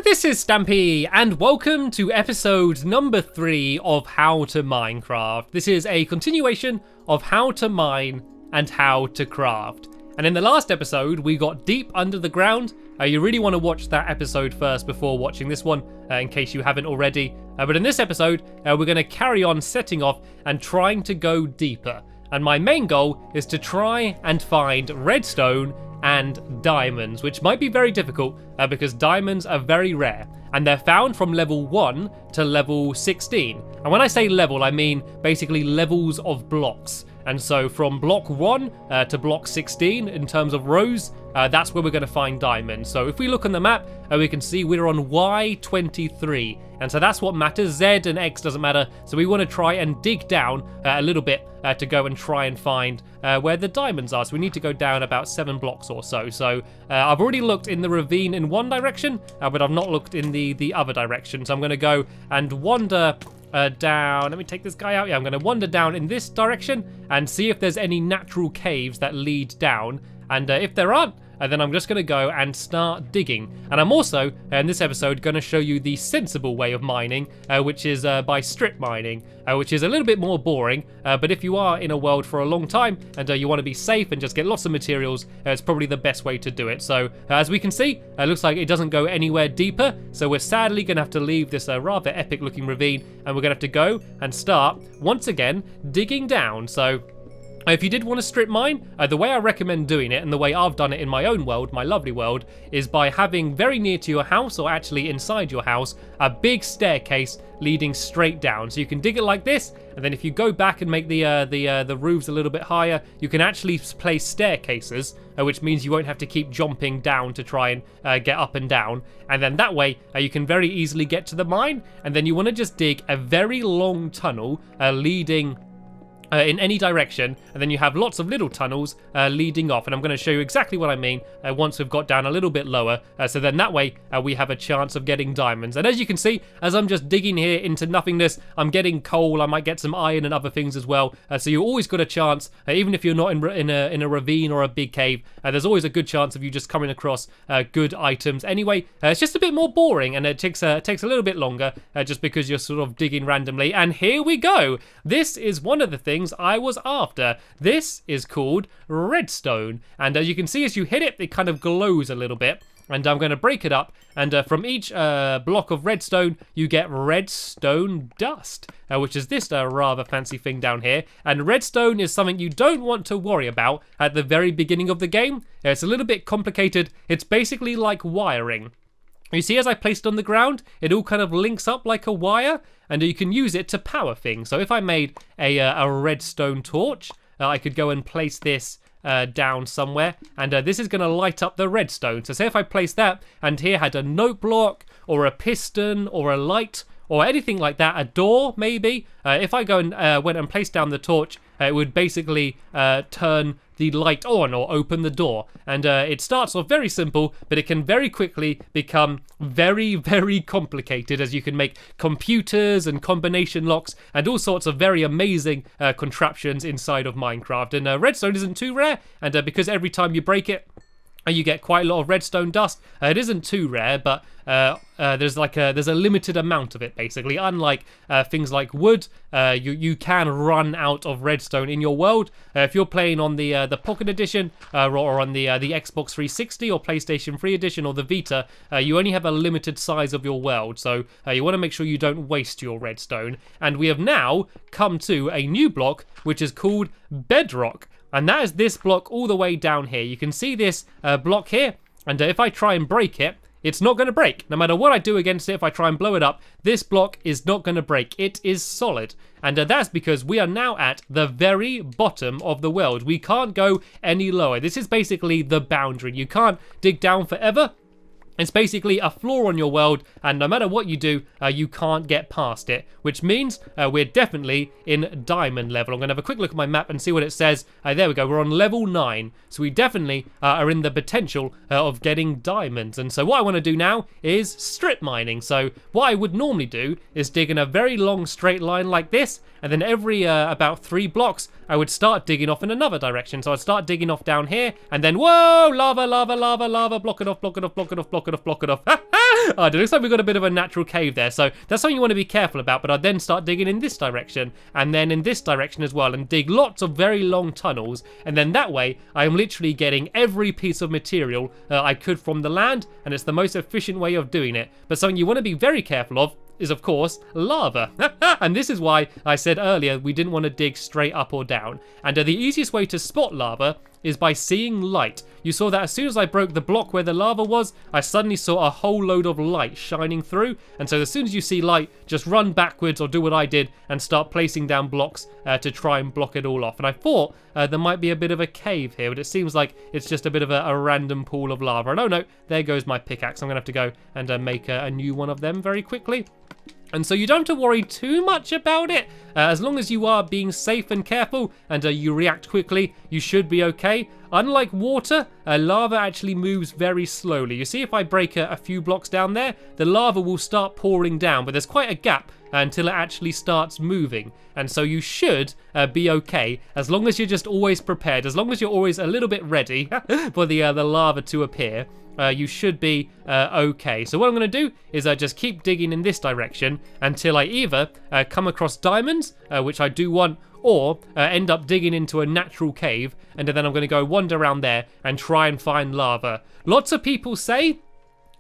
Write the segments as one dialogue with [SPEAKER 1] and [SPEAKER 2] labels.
[SPEAKER 1] This is Stampy, and welcome to episode number 3 of How to Minecraft. This is a continuation of How to Mine and How to Craft. And in the last episode, we got deep under the ground. You really want to watch that episode first before watching this one, in case you haven't already. But in this episode, we're going to carry on setting off and trying to go deeper. And my main goal is to try and find redstone and diamonds, which might be very difficult because diamonds are very rare and they're found from level 1 to level 16. And when I say level, I mean basically levels of blocks. And so from block 1 to block 16 in terms of rows, that's where we're going to find diamonds. So if we look on the map, we can see we're on Y23. And so that's what matters. Z and X doesn't matter. So we want to try and dig down a little bit to go and try and find where the diamonds are. So we need to go down about 7 blocks or so. So I've already looked in the ravine in one direction, but I've not looked in the other direction. So I'm going to go and wander down. Let me take this guy out. Yeah, I'm going to wander down in this direction and see if there's any natural caves that lead down. And if there aren't, then I'm just going to go and start digging. And I'm also, in this episode, going to show you the sensible way of mining, which is by strip mining, which is a little bit more boring. But if you are in a world for a long time and you want to be safe and just get lots of materials, it's probably the best way to do it. So as we can see, it looks like it doesn't go anywhere deeper. So we're sadly going to have to leave this rather epic looking ravine, and we're going to have to go and start once again digging down. So if you did want to strip mine, the way I recommend doing it, and the way I've done it in my own world, my lovely world, is by having very near to your house, or actually inside your house, a big staircase leading straight down. So you can dig it like this, and then if you go back and make the roofs a little bit higher, you can actually place staircases, which means you won't have to keep jumping down to try and get up and down. And then that way, you can very easily get to the mine, and then you want to just dig a very long tunnel leading in any direction, and then you have lots of little tunnels leading off, and I'm going to show you exactly what I mean once we've got down a little bit lower, so then that way we have a chance of getting diamonds. And as you can see, as I'm just digging here into nothingness, I'm getting coal, I might get some iron and other things as well, so you always got a chance, even if you're not in a ravine or a big cave, there's always a good chance of you just coming across good items. Anyway, it's just a bit more boring, and it takes a little bit longer just because you're sort of digging randomly. And here we go. This is one of the things I was after. This is called redstone, and as you can see, as you hit it, it kind of glows a little bit. And I'm going to break it up, and from each block of redstone, you get redstone dust, which is this rather fancy thing down here. And redstone is something you don't want to worry about at the very beginning of the game. It's a little bit complicated. It's basically like wiring. You see, as I placed it on the ground, it all kind of links up like a wire, and you can use it to power things. So if I made a redstone torch, I could go and place this down somewhere, and this is going to light up the redstone. So say if I place that, and here had a note block, or a piston, or a light, or anything like that, a door maybe, if I go and went and placed down the torch, it would basically turn the light on or open the door. And it starts off very simple, but it can very quickly become very, very complicated, as you can make computers and combination locks and all sorts of very amazing contraptions inside of Minecraft. And redstone isn't too rare, and because every time you break it, you get quite a lot of redstone dust. It isn't too rare, but there's a limited amount of it, basically. Unlike things like wood, you can run out of redstone in your world. If you're playing on the Pocket Edition or on the Xbox 360 or PlayStation 3 Edition or the Vita, you only have a limited size of your world, so you want to make sure you don't waste your redstone. And we have now come to a new block, which is called bedrock. And that is this block all the way down here. You can see this block here, and if I try and break it, it's not going to break. No matter what I do against it, if I try and blow it up, this block is not going to break. It is solid. And that's because we are now at the very bottom of the world. We can't go any lower. This is basically the boundary. You can't dig down forever. It's basically a floor on your world, and no matter what you do, you can't get past it, which means we're definitely in diamond level. I'm going to have a quick look at my map and see what it says. There we go, we're on level 9, so we definitely are in the potential of getting diamonds. And so what I want to do now is strip mining. So what I would normally do is dig in a very long straight line like this, and then every about 3 blocks, I would start digging off in another direction. So I'd start digging off down here, and then, whoa, lava, lava, lava, lava, block it off, block it off, block it off, block it off, block it off. Oh, it looks like we've got a bit of a natural cave there, so that's something you want to be careful about. But I'll then start digging in this direction, and then in this direction as well, and dig lots of very long tunnels, and then that way I am literally getting every piece of material I could from the land, and it's the most efficient way of doing it. But something you want to be very careful of is, of course, lava. And this is why I said earlier we didn't want to dig straight up or down. And the easiest way to spot lava is by seeing light. You saw that as soon as I broke the block where the lava was, I suddenly saw a whole load of light shining through. And so as soon as you see light, just run backwards or do what I did and start placing down blocks to try and block it all off. And I thought there might be a bit of a cave here, but it seems like it's just a bit of a random pool of lava. And oh no, there goes my pickaxe. I'm gonna have to go and make a new one of them very quickly. And so you don't have to worry too much about it. As long as you are being safe and careful and you react quickly, you should be okay. Unlike water, lava actually moves very slowly. You see, if I break a few blocks down there, the lava will start pouring down, but there's quite a gap until it actually starts moving. And so you should be okay, as long as you're just always prepared, as long as you're always a little bit ready for the lava to appear. You should be okay. So what I'm going to do is just keep digging in this direction until I either come across diamonds, which I do want, or end up digging into a natural cave, and then I'm going to go wander around there and try and find lava. Lots of people say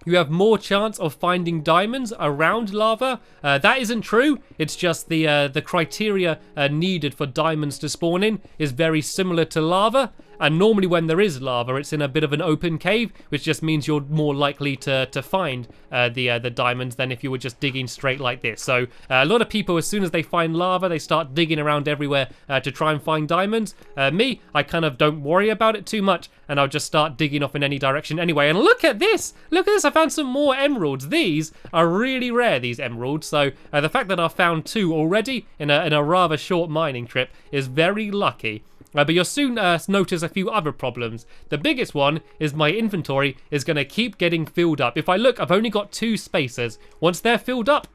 [SPEAKER 1] you have more chance of finding diamonds around lava. That isn't true. It's just the criteria needed for diamonds to spawn in is very similar to lava. And normally when there is lava, it's in a bit of an open cave, which just means you're more likely to find the diamonds than if you were just digging straight like this. So a lot of people, as soon as they find lava, they start digging around everywhere to try and find diamonds. Me, I kind of don't worry about it too much, and I'll just start digging off in any direction anyway. And look at this! Look at this! I found some more emeralds. These are really rare, these emeralds. So the fact that I found 2 already in a rather short mining trip is very lucky. But you'll soon notice a few other problems. The biggest one is my inventory is going to keep getting filled up. If I look, I've only got 2 spaces. Once they're filled up,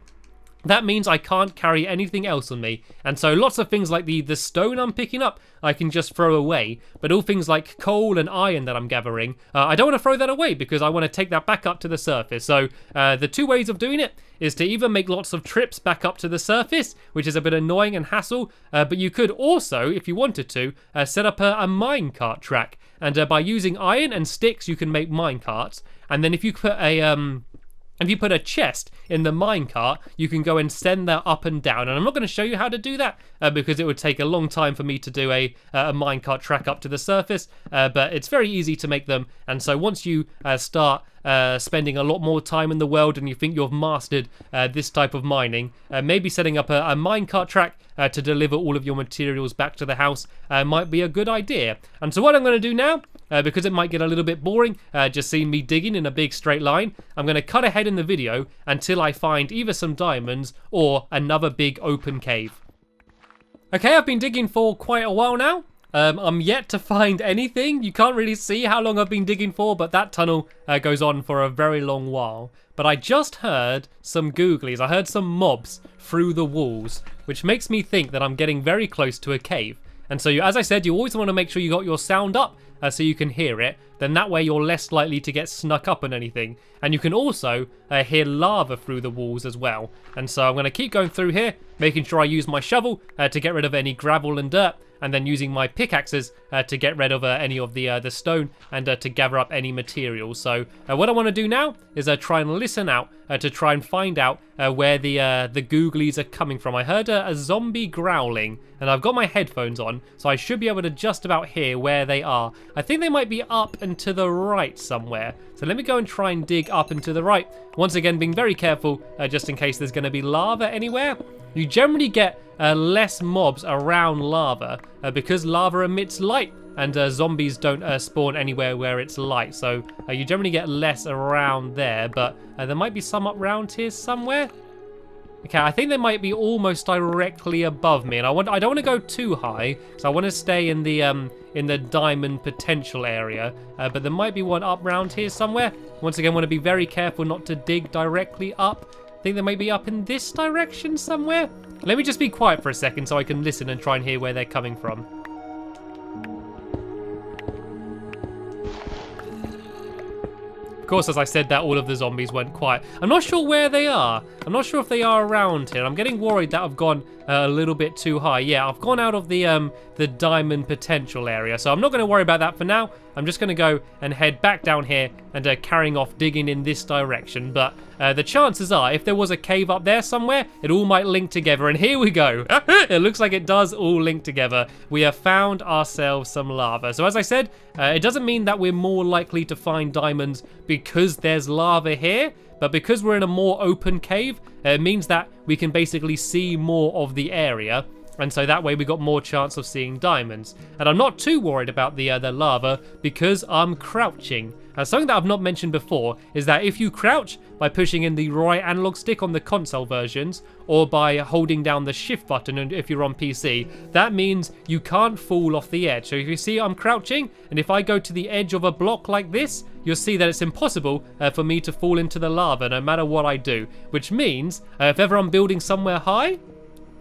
[SPEAKER 1] that means I can't carry anything else on me. And so lots of things like the stone I'm picking up, I can just throw away. But all things like coal and iron that I'm gathering, I don't want to throw that away because I want to take that back up to the surface. So the 2 ways of doing it is to either make lots of trips back up to the surface, which is a bit annoying and hassle, but you could also, if you wanted to, set up a minecart track. And by using iron and sticks, you can make minecarts. And then if you put a chest in the minecart, you can go and send that up and down. And I'm not going to show you how to do that because it would take a long time for me to do a minecart track up to the surface. But it's very easy to make them. And so once you start spending a lot more time in the world and you think you've mastered this type of mining, maybe setting up a minecart track to deliver all of your materials back to the house might be a good idea. And so what I'm going to do now, because it might get a little bit boring just seeing me digging in a big straight line, I'm going to cut ahead in the video until I find either some diamonds or another big open cave. Okay, I've been digging for quite a while now. I'm yet to find anything. You can't really see how long I've been digging for, but that tunnel goes on for a very long while. But I just heard some googlies. I heard some mobs through the walls, which makes me think that I'm getting very close to a cave. And so, as I said, you always want to make sure you got your sound up so you can hear it. Then that way you're less likely to get snuck up on anything. And you can also hear lava through the walls as well. And so I'm going to keep going through here, making sure I use my shovel to get rid of any gravel and dirt, and then using my pickaxes to get rid of any of the stone and to gather up any materials. So what I want to do now is try and listen out to try and find out where the googlies are coming from. I heard a zombie growling, and I've got my headphones on, so I should be able to just about hear where they are. I think they might be up and to the right somewhere. So let me go and try and dig up and to the right. Once again, being very careful just in case there's going to be lava anywhere. You generally get less mobs around lava because lava emits light, and zombies don't spawn anywhere where it's light. So you generally get less around there, but there might be some up around here somewhere. Okay, I think they might be almost directly above me, and I don't want to go too high, so I want to stay in the diamond potential area. But there might be one up around here somewhere. Once again, want to be very careful not to dig directly up. I think they may be up in this direction somewhere. Let me just be quiet for a second so I can listen and try and hear where they're coming from. Of course, as I said that, all of the zombies went quiet. I'm not sure where they are. I'm not sure if they are around here. I'm getting worried that I've gone a little bit too high. Yeah, I've gone out of the diamond potential area, so I'm not going to worry about that for now. I'm just going to go and head back down here and carrying off digging in this direction. But the chances are, if there was a cave up there somewhere, it all might link together. And here we go. It looks like it does all link together. We have found ourselves some lava. So as I said, it doesn't mean that we're more likely to find diamonds because there's lava here. But because we're in a more open cave, it means that we can basically see more of the area. And so that way we got more chance of seeing diamonds. And I'm not too worried about the lava because I'm crouching. Something that I've not mentioned before is that if you crouch by pushing in the right analog stick on the console versions, or by holding down the shift button if you're on PC, that means you can't fall off the edge. So if you see I'm crouching, and if I go to the edge of a block like this, you'll see that it's impossible for me to fall into the lava no matter what I do. Which means if ever I'm building somewhere high,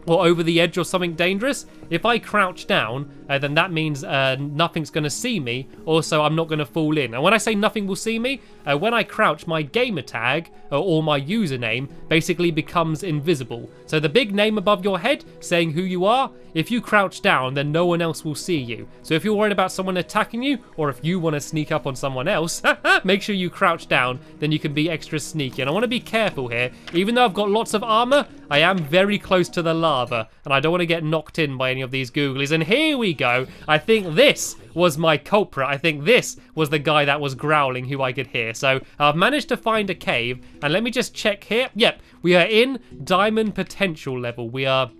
[SPEAKER 1] or over the edge or something dangerous, if I crouch down, then that means nothing's going to see me. Also, I'm not going to fall in. And when I say nothing will see me, when I crouch, my gamer tag or my username basically becomes invisible. So the big name above your head saying who you are, if you crouch down, then no one else will see you. So if you're worried about someone attacking you, or if you want to sneak up on someone else, make sure you crouch down, then you can be extra sneaky. And I want to be careful here. Even though I've got lots of armor, I am very close to the lava, and I don't want to get knocked in by any of these googlies. And here we go. I think this was my culprit. I think this was the guy that was growling who I could hear. So I've managed to find a cave, and let me just check here. Yep, we are in diamond potential level. We are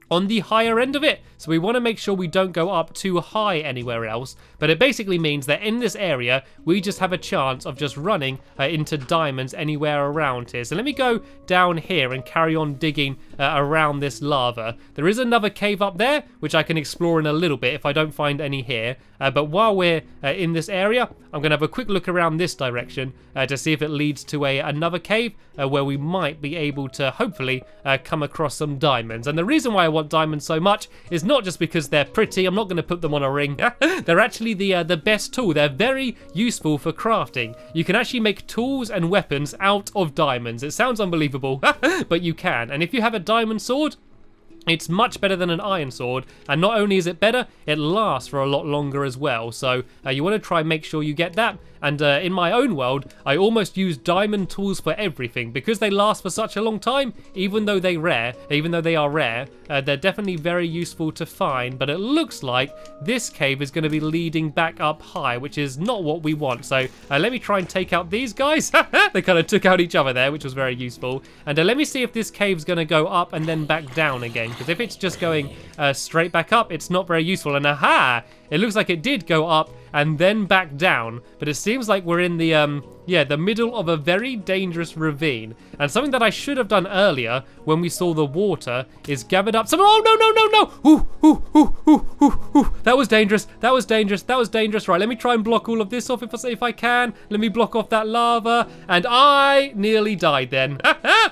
[SPEAKER 1] on the higher end of it, so we want to make sure we don't go up too high anywhere else. But it basically means that in this area we just have a chance of just running into diamonds anywhere around here. So let me go down here and carry on digging around this lava. There is another cave up there which I can explore in a little bit if I don't find any here, but while we're in this area, I'm gonna have a quick look around this direction to see if it leads to another cave where we might be able to hopefully come across some diamonds. And the reason why I want diamonds so much is not just because they're pretty. I'm not going to put them on a ring. They're actually the best tool. They're very useful for crafting. You can actually make tools and weapons out of diamonds. It sounds unbelievable, but you can. And if you have a diamond sword, it's much better than an iron sword, and not only is it better, it lasts for a lot longer as well. So you want to try and make sure you get that. And in my own world, I almost use diamond tools for everything because they last for such a long time. Even though they are rare, they're definitely very useful to find. But it looks like this cave is going to be leading back up high, which is not what we want. So let me try and take out these guys. They kind of took out each other there, which was very useful. And let me see if this cave's going to go up and then back down again. Because if it's just going straight back up, it's not very useful. And aha! It looks like it did go up and then back down, but it seems like we're in the middle of a very dangerous ravine. And something that I should have done earlier when we saw the water is gathered up some. Oh no! Ooh! That was dangerous. That was dangerous. Right, let me try and block all of this off if I can. Let me block off that lava, and I nearly died then.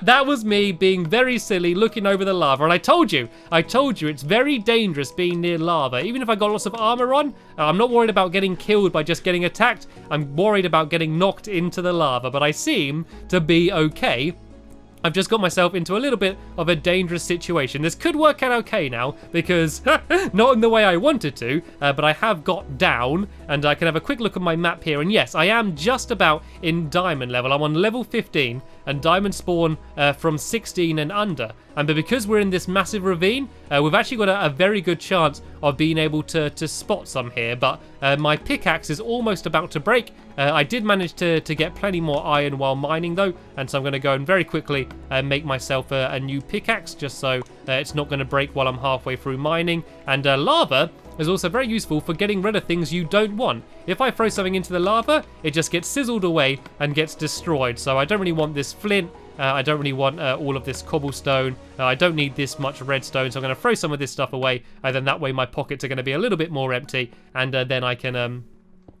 [SPEAKER 1] That was me being very silly, looking over the lava. And I told you, it's very dangerous being near lava. Even if I got lots of armor on, I'm not worried about getting killed by just getting attacked. I'm worried about getting knocked into the lava, but I seem to be okay. I've just got myself into a little bit of a dangerous situation. This could work out okay now because not in the way I wanted to, but I have got down, and I can have a quick look at my map here. And yes, I am just about in diamond level. I'm on level 15 and diamond spawn from 16 and under. And but because we're in this massive ravine, we've actually got a very good chance of being able to spot some here. But my pickaxe is almost about to break. I did manage to get plenty more iron while mining though, and so I'm going to go and very quickly make myself a new pickaxe just so it's not going to break while I'm halfway through mining. And lava is also very useful for getting rid of things you don't want. If I throw something into the lava, it just gets sizzled away and gets destroyed. So I don't really want this flint. I don't really want all of this cobblestone. I don't need this much redstone, so I'm going to throw some of this stuff away. Then that way my pockets are going to be a little bit more empty, and then I can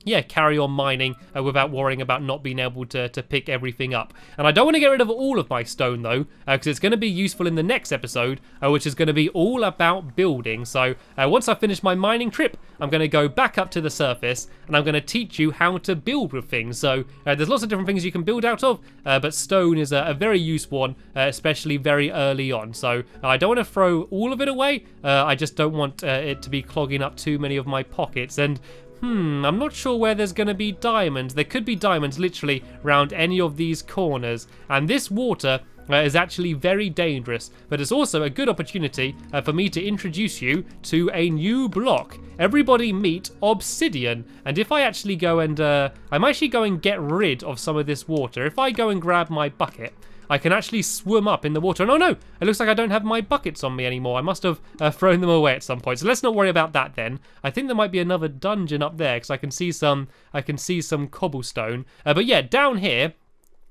[SPEAKER 1] yeah, carry on mining without worrying about not being able to pick everything up. And I don't want to get rid of all of my stone though, because it's going to be useful in the next episode, which is going to be all about building. So once I finish my mining trip, I'm going to go back up to the surface and I'm going to teach you how to build with things. So there's lots of different things you can build out of, but stone is a very useful one, especially very early on. So I don't want to throw all of it away. I just don't want it to be clogging up too many of my pockets. And I'm not sure where there's going to be diamonds. There could be diamonds literally around any of these corners. And this water is actually very dangerous, but it's also a good opportunity for me to introduce you to a new block. Everybody meet obsidian. And if I actually go and, I'm actually go and get rid of some of this water. If I go and grab my bucket, I can actually swim up in the water. And oh no, it looks like I don't have my buckets on me anymore. I must have thrown them away at some point. So let's not worry about that then. I think there might be another dungeon up there because I can see some cobblestone. But yeah, down here,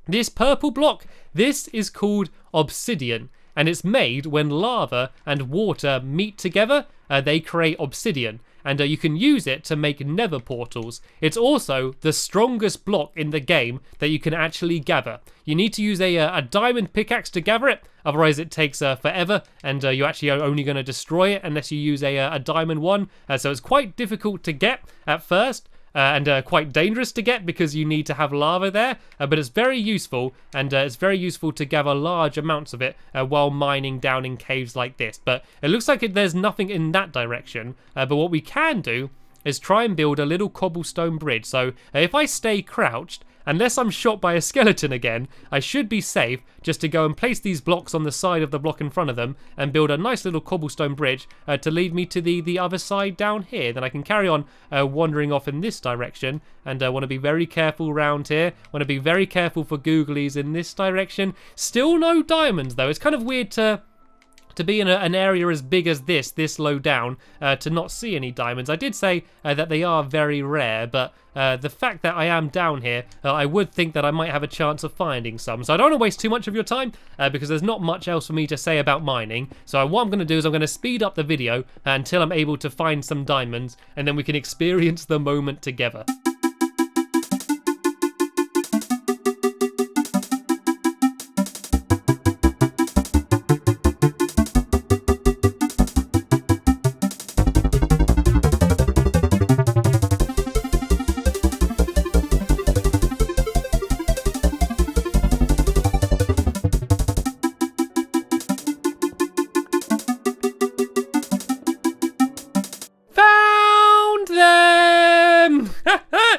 [SPEAKER 1] this purple block, this is called obsidian. And it's made when lava and water meet together, they create obsidian. And you can use it to make nether portals. It's also the strongest block in the game that you can actually gather. You need to use a diamond pickaxe to gather it, otherwise it takes forever, and you actually are only going to destroy it unless you use a diamond one. So it's quite difficult to get at first. And quite dangerous to get because you need to have lava there, but it's very useful, and it's very useful to gather large amounts of it while mining down in caves like this. But it looks like there's nothing in that direction, but what we can do is try and build a little cobblestone bridge. So if I stay crouched, unless I'm shot by a skeleton again, I should be safe just to go and place these blocks on the side of the block in front of them and build a nice little cobblestone bridge to lead me to the other side down here. Then I can carry on wandering off in this direction, and I want to be very careful around here. Want to be very careful for googlies in this direction. Still no diamonds though. It's kind of weird to be in an area as big as this low down, to not see any diamonds. I did say that they are very rare, but the fact that I am down here, I would think that I might have a chance of finding some. So I don't want to waste too much of your time, because there's not much else for me to say about mining. So what I'm going to do is I'm going to speed up the video until I'm able to find some diamonds, and then we can experience the moment together.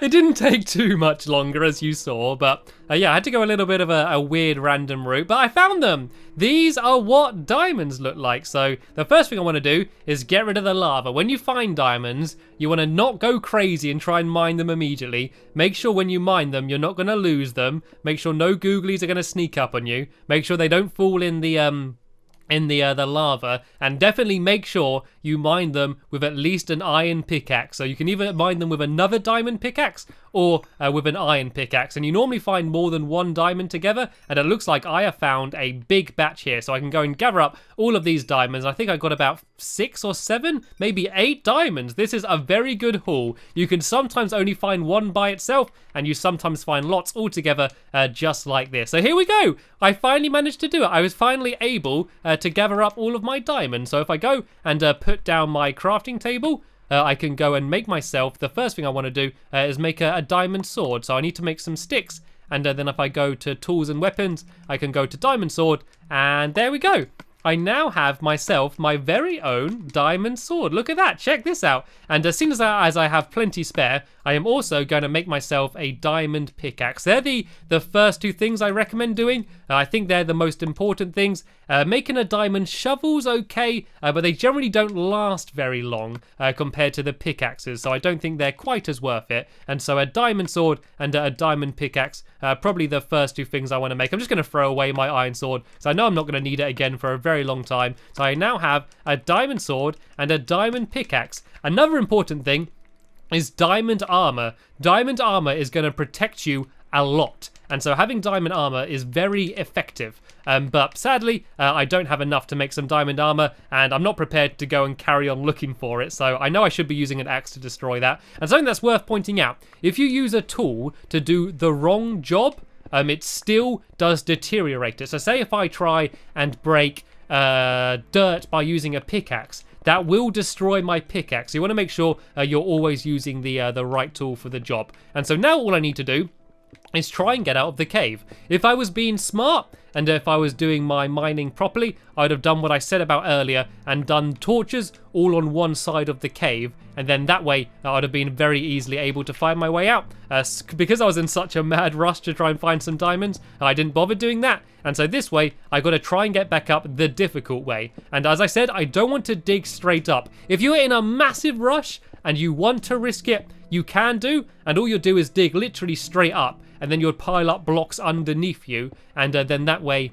[SPEAKER 1] It didn't take too much longer, as you saw, but yeah, I had to go a little bit of a weird random route, but I found them. These are what diamonds look like. So the first thing I want to do is get rid of the lava. When you find diamonds, you want to not go crazy and try and mine them immediately. Make sure when you mine them, you're not going to lose them. Make sure no googlies are going to sneak up on you. Make sure they don't fall in the lava, and definitely make sure you mine them with at least an iron pickaxe. So you can either mine them with another diamond pickaxe or with an iron pickaxe, and you normally find more than one diamond together, and it looks like I have found a big batch here, so I can go and gather up all of these diamonds. I think I got about 6 or 7, maybe 8 diamonds. This is a very good haul. You can sometimes only find one by itself, and you sometimes find lots all together, just like this. So here we go. I finally managed to do it. I was finally able to gather up all of my diamonds. So if I go and put down my crafting table, I can go and make myself, the first thing I want to do is make a diamond sword. So I need to make some sticks, and then if I go to tools and weapons, I can go to diamond sword, and there we go. I now have myself my very own diamond sword. Look at that, check this out. And as soon as I have plenty spare, I am also going to make myself a diamond pickaxe. They're the first 2 things I recommend doing. I think they're the most important things. Making a diamond shovel's okay, but they generally don't last very long compared to the pickaxes, so I don't think they're quite as worth it. And so a diamond sword and a diamond pickaxe, probably the first 2 things I want to make. I'm just going to throw away my iron sword, so I know I'm not going to need it again for a very long time. So I now have a diamond sword and a diamond pickaxe. Another important thing is diamond armor. Diamond armor is going to protect you a lot. and so having diamond armor is very effective. But sadly, I don't have enough to make some diamond armor, and I'm not prepared to go and carry on looking for it, so I know I should be using an axe to destroy that. And something that's worth pointing out, if you use a tool to do the wrong job, it still does deteriorate it. So say if I try and break dirt by using a pickaxe, that will destroy my pickaxe. You want to make sure you're always using the right tool for the job. And so now all I need to do is try and get out of the cave. If I was being smart, and if I was doing my mining properly, I'd have done what I said about earlier and done torches all on one side of the cave, and then that way I'd have been very easily able to find my way out. Because I was in such a mad rush to try and find some diamonds, I didn't bother doing that, and so this way I got to try and get back up the difficult way. And as I said, I don't want to dig straight up. If you're in a massive rush and you want to risk it, you can do, and all you'll do is dig literally straight up, and then you'll pile up blocks underneath you, and then that way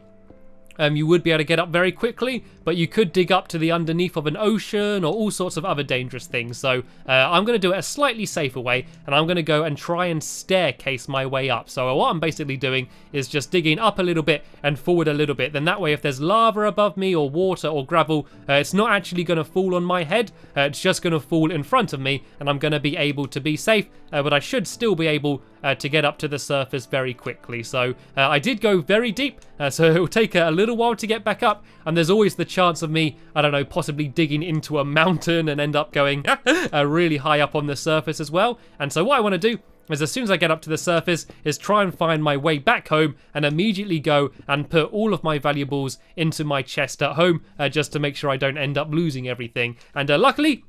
[SPEAKER 1] you would be able to get up very quickly, but you could dig up to the underneath of an ocean or all sorts of other dangerous things. So I'm going to do it a slightly safer way, and I'm going to go and try and staircase my way up. So what I'm basically doing is just digging up a little bit and forward a little bit. Then that way, if there's lava above me or water or gravel, it's not actually going to fall on my head. It's just going to fall in front of me, and I'm going to be able to be safe, but I should still be able to get up to the surface very quickly. So I did go very deep, so it will take a little while to get back up, and there's always the chance of me, I don't know, possibly digging into a mountain and end up going really high up on the surface as well. And so what I want to do is, as soon as I get up to the surface, is try and find my way back home and immediately go and put all of my valuables into my chest at home, just to make sure I don't end up losing everything. And luckily,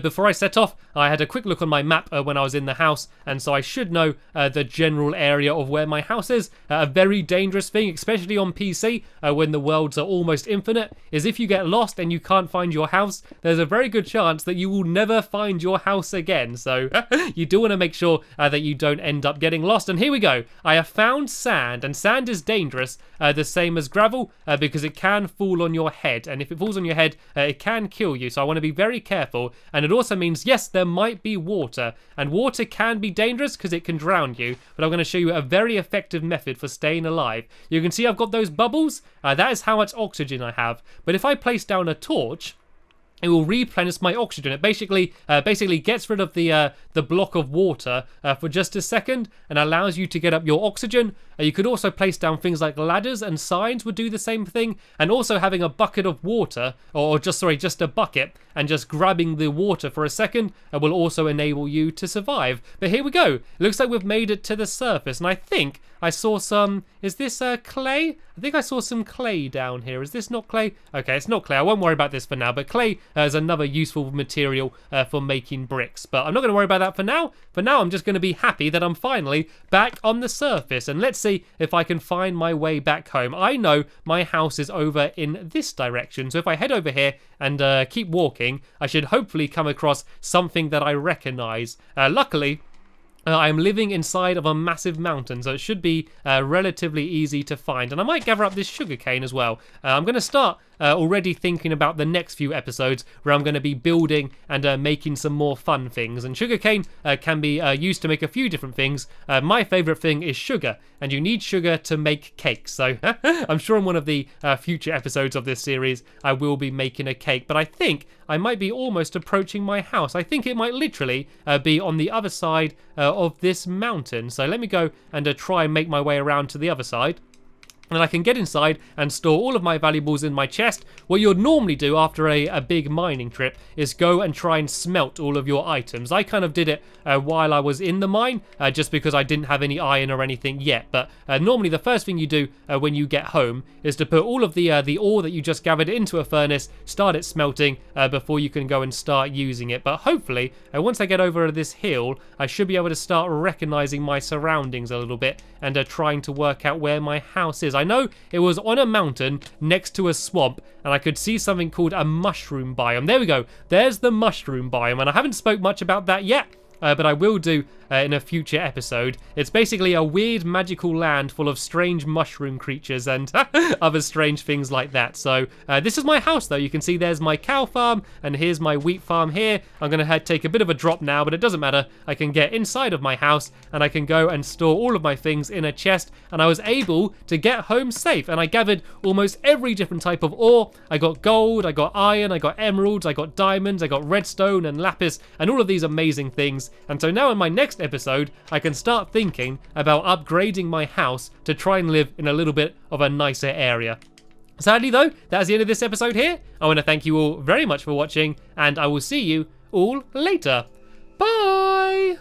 [SPEAKER 1] before I set off, I had a quick look on my map when I was in the house, and so I should know the general area of where my house is. A very dangerous thing, especially on PC, when the worlds are almost infinite, is if you get lost and you can't find your house, there's a very good chance that you will never find your house again. So you do want to make sure that you don't end up getting lost. And here we go. I have found sand, and sand is dangerous, the same as gravel, because it can fall on your head, and if it falls on your head, it can kill you. So I want to be very careful. And it also means, yes, there might be water, and water can be dangerous because it can drown you, but I'm going to show you a very effective method for staying alive. You can see I've got those bubbles. That is how much oxygen I have. But if I place down a torch, it will replenish my oxygen. It basically gets rid of the block of water for just a second and allows you to get up your oxygen. You could also place down things like ladders, and signs would do the same thing. And also having a bucket of water, or just a bucket, and just grabbing the water for a second will also enable you to survive. But here we go. It looks like we've made it to the surface, and I think I saw some, is this clay? I think I saw some clay down here. Is this not clay? Okay, it's not clay. I won't worry about this for now, but clay is another useful material for making bricks. But I'm not going to worry about that for now. For now, I'm just going to be happy that I'm finally back on the surface, and let's see if I can find my way back home. I know my house is over in this direction, so if I head over here and keep walking, I should hopefully come across something that I recognize. Luckily, I'm living inside of a massive mountain, so it should be relatively easy to find. And I might gather up this sugarcane as well. I'm going to start already thinking about the next few episodes where I'm going to be building and making some more fun things. And sugarcane can be used to make a few different things. My favourite thing is sugar, and you need sugar to make cakes. So I'm sure in one of the future episodes of this series I will be making a cake. But I think I might be almost approaching my house. I think it might literally be on the other side of this mountain. So let me go and try and make my way around to the other side. And I can get inside and store all of my valuables in my chest. What you'd normally do after a big mining trip is go and try and smelt all of your items. I kind of did it while I was in the mine, just because I didn't have any iron or anything yet. But normally the first thing you do when you get home is to put all of the ore that you just gathered into a furnace, start it smelting before you can go and start using it. But hopefully, once I get over this hill, I should be able to start recognizing my surroundings a little bit and trying to work out where my house is. I know it was on a mountain next to a swamp, and I could see something called a mushroom biome. There we go. There's the mushroom biome, and I haven't spoke much about that yet. but I will do in a future episode. It's basically a weird magical land full of strange mushroom creatures and other strange things like that. So this is my house though. You can see there's my cow farm and here's my wheat farm here. I'm gonna take a bit of a drop now, but it doesn't matter. I can get inside of my house and I can go and store all of my things in a chest, and I was able to get home safe, and I gathered almost every different type of ore. I got gold, I got iron, I got emeralds, I got diamonds, I got redstone and lapis and all of these amazing things. And so now in my next episode I can start thinking about upgrading my house to try and live in a little bit of a nicer area. Sadly though, that's the end of this episode here. I want to thank you all very much for watching, and I will see you all later. Bye!